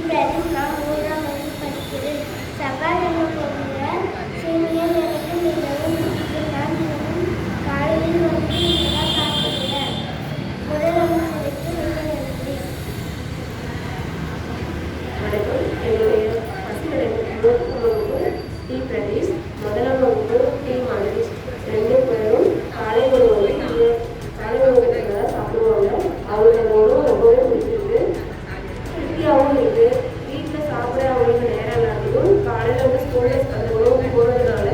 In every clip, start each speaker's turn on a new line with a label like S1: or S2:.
S1: பிரதீப். நான் 3ஆம் வகுப்பு படிக்கிறேன். சவால் என்ன போகிற சீனியர் எனக்கு மிகவும் பிடிக்கும். நான் தினமும் காலையில் வந்து இதெல்லாம் சாப்பிடுகிறேன். முதலமைச்சருக்கு மிக நன்றி.
S2: வணக்கம். என்னுடைய டி பிரதீஷ், முதலாம் வகுப்பு டி மகேஷ். 2 பேரும் காலை உணவு தான் சாப்பிடுவாங்க. அவங்களோட உணவு ரொம்பவே பிடிச்சிருக்கு, திருப்தியாகவும் இருக்குது. வீட்டில் சாப்பிட அவங்களுக்கு நேரம் இல்லாததும் காலையில் வந்து ஸ்கூலில் அந்த உணவுக்கு போகிறதுனால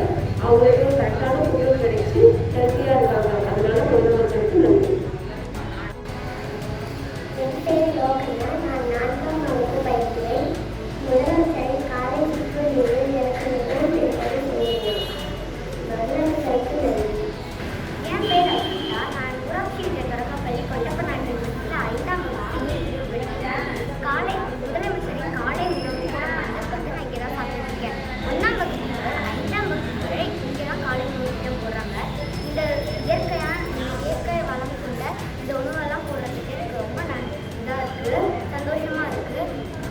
S2: அவங்களுக்கு கரெக்டான ஃபுட்டு கிடைச்சி ஹெல்த்தியாக இருக்காங்க. அதனால முதலமைச்சருக்கு நன்றி.
S1: என் பேர் லோகனா. நான் 4ஆம் வகுப்பு படிக்கிறேன். முதலமைச்சரின் காலை சுற்றுலா எனக்கு மிகவும் பிடிப்பது செய்யணும். முதலமைச்சருக்கு நன்றி. என் பேர் அகிதா. நான் ஊராட்சி தொடக்கப்பள்ளி கொண்டப்பநாட்டில் 5ஆம் வகுப்பு படிக்கிறேன். காலை முதலமைச்சரின் காலை உணவு வந்து நான் இங்கே தான் சாப்பிட்டுருக்கேன். 1ஆம் வகுப்பு முதல் 5ஆம் வகுப்பு வரை இங்கே தான் காலை உணவு திட்டம் போடுறாங்க. இந்த இயற்கை வளம் கொண்ட இந்த உணவெல்லாம் போடுறதுக்கு எனக்கு ரொம்ப இதாக இருக்குது, சந்தோஷமாக இருக்குது.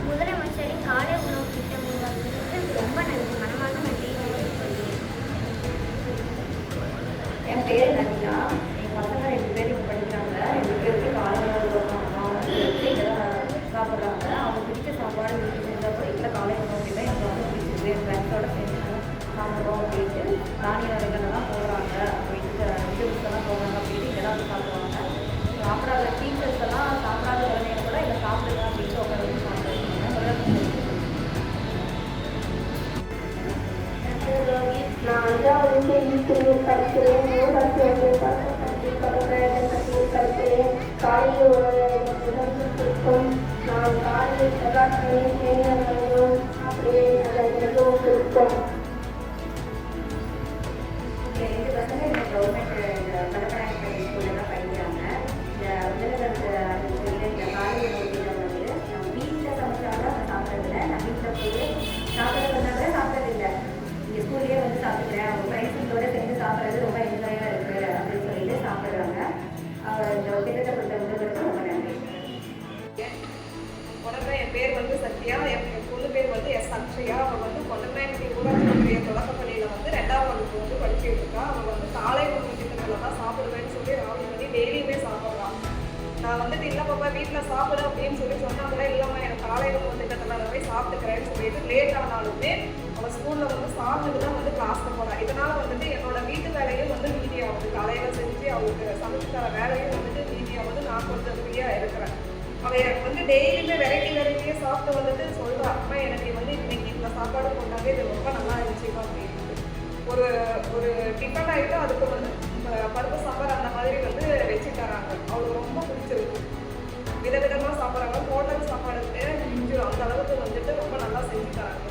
S1: முதலமைச்சரின் காலை உணவு திட்டம் உருவாக்குறதுக்கு ரொம்ப நன்றி, மனமாக நன்றி.
S3: என் பேர் நந்தியா. என் பசங்க 2 பேர் இப்போ படிக்கிறாங்க. 2 பேருக்கு காலை உணவு சாப்பிட்றாங்க. அவங்க பிடிச்ச சாப்பாடு வீட்டில் செஞ்சால் கூட இல்லை காலை உணவு கிட்ட எனக்கு வந்து பிடிச்சிருக்கு. என் ஃப்ரெண்ட்ஸோட சேர்ந்து சாப்பிட்றோம் அப்படின்ட்டு தானிய வகைகளெல்லாம் போடுறாங்க அப்படின்ட்டு விட்டுலாம் போடுறாங்க அப்படின்ட்டு இதெல்லாம் வந்து சாப்பிடுவாங்க. சாப்பிடாத டீச்சர்ஸ் எல்லாம் சாப்பிடாத குழந்தைங்க கூட இதை சாப்பிடுங்க அப்படின்ட்டு உட்கார வச்சு சாப்பிடுவாங்க.
S1: நான் 5ஆம் வகுப்பு ஈஸ்வரியில் படிக்கிறேன். ஊராட்சி படிக்கிறேன். காலையில் உணவு எனக்கு பிடிக்கும். நான் காலையில் சகாசனையும் தேங்காயும் சாப்பிடுவேன். அது மிகவும் பிடிக்கும்.
S3: 2 பசங்க இந்த கவர்மெண்ட் கடற்கரை ஸ்கூலில் தான் படிக்கிறாங்க. இந்த முதலமைச்சர் இந்த காலை உணவு வந்து வீட்டில் சமைச்சாலும் அதை சாப்பிட்றதில்ல. நான் வீட்டில் போய் சாப்பிட சொன்னால் கூட சாப்பிட்றதில்லை. இங்கே ஸ்கூல்லேயே வந்து சாப்பிட்டுக்கிறேன். அவங்க ஃப்ரெண்ட்ஸுங்களோட சேர்ந்து சாப்பிட்றது ரொம்ப என்ஜாயாக இருக்குது அப்படின்னு சொல்லிட்டு சாப்பிட்றாங்க. இந்த திட்டத்தை கொடுத்த முதல்வருக்கு ரொம்ப நன்றி.
S4: உடனே என் பேர் வந்து சத்யா. என் பொண்ணு பேர் வந்து எஸ் அக்ஷயா. அவள் வந்து கொண்டமேட்டி ஊராட்சி தொடக்கப்பள்ளியில் வந்து 2ஆம் வகுப்பு வந்து படிச்சுட்டு இருக்கா. அவள் வந்து காலை உணவு திட்டத்தில் தான் சாப்பிடுவேன்னு சொல்லி ராவி பண்ணி டெய்லியுமே சாப்பிட்றான். நான் வந்துட்டு இல்லை பாப்பா வீட்டில் சாப்பிடு அப்படின்னு சொல்லி சொன்னால் கூட இல்லாமல் எனக்கு காலை உணவு திட்டத்தில் போய் சாப்பிட்டுக்கிறேன்னு சொல்லிட்டு லேட் ஆனாலுமே அவள் ஸ்கூலில் வந்து சாப்பிட்டு தான் வந்து கிளாஸில் போகிறான். இதனால் வந்துட்டு என்னோட வீட்டு வேலையும் வந்து மீதியாகுது. காலையில் செஞ்சு அவளுக்கு சமைச்சு தர வேலையும் வந்துட்டு மீதியாகுது. நான் கொஞ்சம் ஃப்ரீயாக இருக்கிறேன். அவள் வந்து டெய்லியுமே வெரைட்டியாக சாப்பிட்டு வந்துட்டு சொல்கிறான், அம்மா எனக்கு வந்து இன்னைக்கு இந்த சாப்பாடு கொண்டாவே இது ரொம்ப நல்லா இருந்துச்சுப்பா அப்படின்ட்டு. ஒரு டிஃபன் ஆகிட்டு அதுக்கு வந்து பருப்பு சாம்பார் அந்த மாதிரி வந்து வச்சு தராங்க. அவளுக்கு ரொம்ப பிடிச்சிருக்கு. விதவிதமாக சாப்பிட்றாங்க. ஹோட்டல் சாப்பாடு மிஞ்சிடும் அந்த அளவுக்கு வந்துட்டு ரொம்ப நல்லா செஞ்சு தராங்க.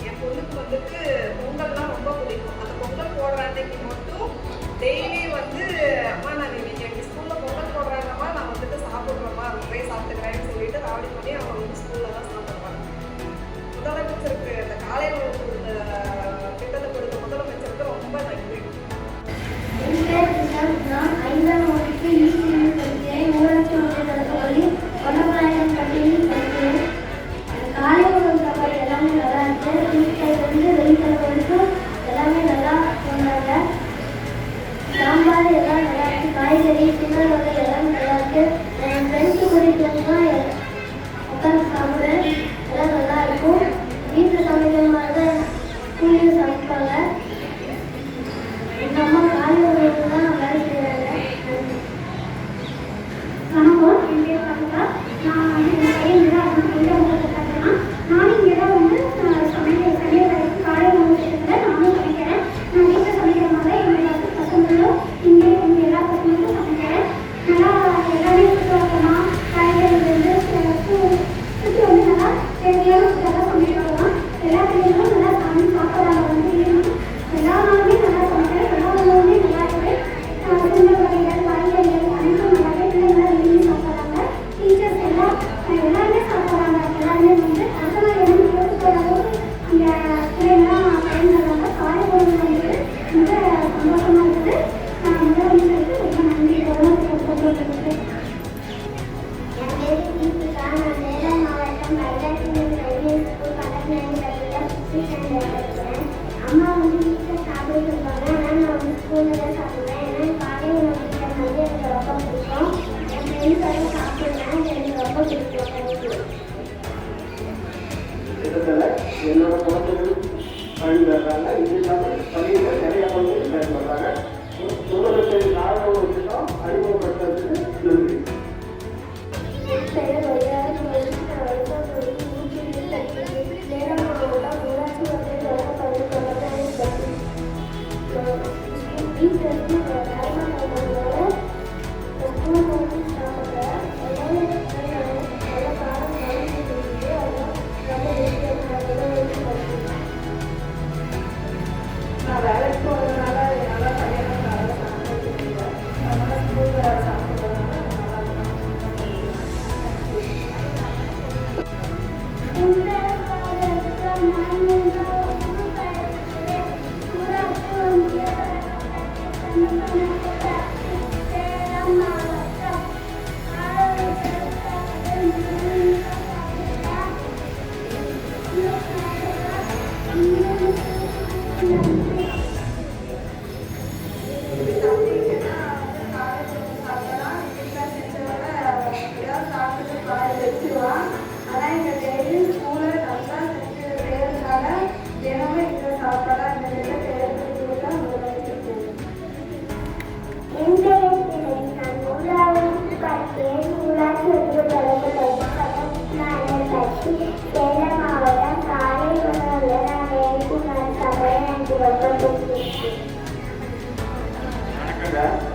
S4: என் பொண்ணுக்கு வந்துட்டு பொங்கல்லாம் ரொம்ப பிடிக்கும். அந்த பொங்கல் போடுற அன்னைக்கு மட்டும் டெய்லி வந்து அம்மா நான் இன்னைக்கு எங்கள் ஸ்கூலில் பொங்கல் போடுறாங்கம்மா நான் வந்துட்டு சாப்பிட்றோம்மா அங்கே போய் சாப்பிட்டுக்கிறேன்னு சொல்லிட்டு ராவடி பண்ணி அவங்க வந்து ஸ்கூலில் தான் சாப்பிடுவாங்க. முதலமைச்சருக்கு இந்த காலை உணவு திட்டத்தை கொடுத்த முதலமைச்சருக்கு ரொம்ப நன்றி.
S1: நான் 5ஆம் வகுப்பு ஈஸ்வரியில் படிக்கிறேன். ஊராட்சி தொடக்கப்பள்ளி கொண்டப்பநாயக்கன்பட்டியில் படிக்கிறேன். காலை உணவு சாப்பாடு எல்லாமே நல்லா இருக்குது. வீட்டில் வெளித்தலை வரைக்கும் எல்லாமே நல்லா சொன்னாங்க. சாம்பார் எல்லாம் நல்லா இருக்குது. காய்கறி சின்ன வகை எல்லாமே நல்லா இருக்குது. என் ஃப்ரெண்ட்ஸு கூட்டிகிட்டு வந்து உட்காந்து சாப்பிட எல்லாம் நல்லா இருக்கும். வீட்டில் சமைக்கிற மாதிரி தான் ஸ்கூல்லையும் சமைப்பாங்க. எங்கள் அம்மா காலை உணவுக்கு தான் வேலை செய்கிறாங்க. வணக்கம், என் பேர் கவிதா. நான் வந்து என் பையன் தான் உங்களுக்கு பார்த்தேன்னா நானும் இங்கே தான் வந்து சமையல் காலை உணவு திட்டத்தில் நானும் சமைக்கிறேன். நான் வீட்டில் சமைக்கிறதுனால எங்கள் பசங்களும் இங்கே எங்கள் எல்லா பசங்களுக்கும் சமைக்கிறேன். நல்லா எல்லாமே சுத்தமாக காய்கறிலேருந்து சுற்றி வந்து நல்லா தேவையான ஃபுட்டெல்லாம் சமைச்சு வரலாம். எல்லா பிள்ளைங்களும் நல்லா சாப்பிட்றாங்க. வந்து எல்லா நாளுமே நல்லா சமைக்கிறேன். எல்லா உணவுமே நல்லா இருக்குது. சுண்டல் வகைகள் காய்கறிகள் அனைத்தும் நல்லாவே பிள்ளைங்களாம் விரும்பி சாப்பிட்றாங்க. டீச்சர்ஸ் எல்லாம் எல்லாருமே சாப்பிட்றாங்க. எல்லாருமே வந்து அதெல்லாம் எதுவும் யோசிச்சு போகிற அளவுக்கு அந்த பிள்ளைங்களாம் பயன்படுறாங்க. காலை உணவு வந்து ரொம்ப சந்தோஷமாக இருக்குது. முதலமைச்சருக்கு ரொம்ப நன்றி. கவனத்துக்கு என் பேர் தீபிகா. நான் சேலம் மாவட்டம் வைகாசி கல்வி ஸ்கூல் பக்கத்தில் படிக்கிறேன். அம்மா வந்து வீட்டில் சாப்பிட சொல்லுவாங்க. ஆனால் நான் வந்து ஸ்கூலில் தான் சாப்பிடுவேன். ஏன்னா காலை உணவு திட்டம் வந்து எனக்கு ரொம்ப பிடிக்கும். என் ஃப்ரெண்ட்ஸோட சாப்பிடுவேன். எனக்கு ரொம்ப பிடிக்கும்.
S5: என்னோட குழந்தைகள் பயன்படுறாங்க. இது இல்லாமல் பள்ளியில் நிறைய குழந்தைகள் பயன்படுறாங்க. முதலமைச்சர் காலை உணவு திட்டம் அறிமுகப்படுத்துறதுக்கு நன்றி.
S1: என் பெயர் வைகாசி சேலம் மாவட்டம் ஊராட்சி ஒன்றிய தொடக்கப்பள்ளி தொடர்பு வீட்டில் இருந்து தலைமை ஸ்கூல் வந்து சாப்பிட்ற நல்ல காலம் கவனிச்சு ரொம்ப
S2: நான் வேலைக்கு போகிறதுனால என்னால் சரியான காலையில் சாப்பிட முடியல. அதனால் ஸ்கூலில் சாப்பிட்றதுனால நல்லா
S1: சேலம் மாவட்டம் காலை உணவுல நான் வேலைக்கு நான் சமையல் எனக்கு ரொம்ப பிடிச்சிருக்கு.
S5: வணக்கங்க.